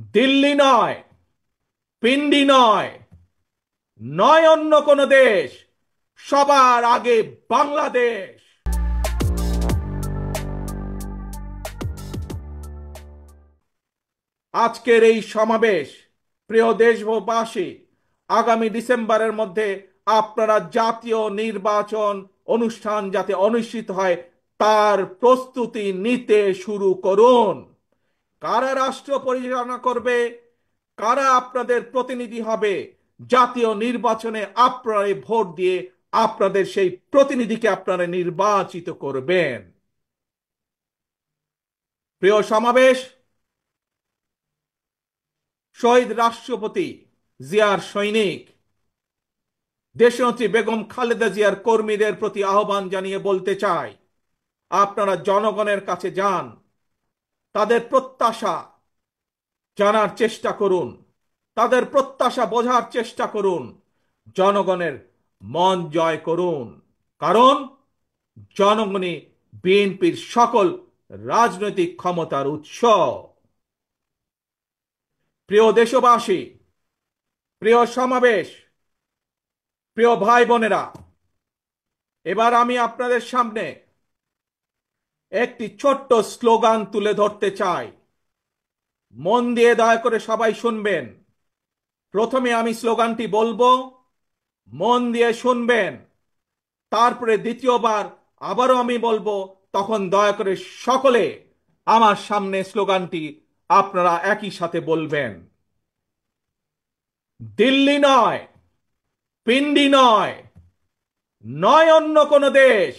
দিল্লি নয়, পিন্ডি নয়, নয় অন্য কোনো দেশ, সবার আগে বাংলাদেশ। আজকের এই সমাবেশ, প্রিয় দেশবাসী, আগামী ডিসেম্বরের মধ্যে আপনারা জাতীয় নির্বাচন অনুষ্ঠান যাতে অনুষ্ঠিত হয় তার প্রস্তুতি নিতে শুরু করুন। কারা রাষ্ট্র পরিচালনা করবে, কারা আপনাদের প্রতিনিধি হবে, জাতীয় নির্বাচনে আপনারা ভোট দিয়ে আপনাদের সেই প্রতিনিধিকে আপনারা নির্বাচিত করবেন। প্রিয় সমাবেশ, শহীদ রাষ্ট্রপতি জিয়ার সৈনিক দেশনেত্রী বেগম খালেদা জিয়ার কর্মীদের প্রতি আহ্বান জানিয়ে বলতে চাই, আপনারা জনগণের কাছে যান, তাদের প্রত্যাশা জানার চেষ্টা করুন, তাদের প্রত্যাশা বোঝার চেষ্টা করুন, জনগণের মন জয় করুন। কারণ জনগণই বিএনপির সকল রাজনৈতিক ক্ষমতার উৎস। প্রিয় দেশবাসী, প্রিয় সমাবেশ, প্রিয় ভাই বোনেরা, এবার আমি আপনাদের সামনে একটি ছোট্ট স্লোগান তুলে ধরতে চাই। মন দিয়ে দয়া করে সবাই শুনবেন। প্রথমে আমি স্লোগানটি বলবো, মন দিয়ে শুনবেন। তারপরে দ্বিতীয়বার আবারও আমি বলবো, তখন দয়া করে সকলে আমার সামনে স্লোগানটি আপনারা একই সাথে বলবেন। দিল্লি নয়, পিন্ডি নয়, নয় অন্য কোন দেশ,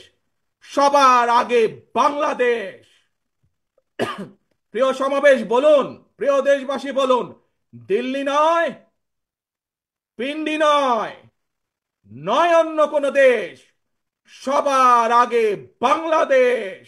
সবার আগে বাংলাদেশ। প্রিয় সমাবেশ বলুন, প্রিয় দেশবাসী বলুন, দিল্লি নয়, পিন্ডি নয়, নয় অন্য কোন দেশ, সবার আগে বাংলাদেশ।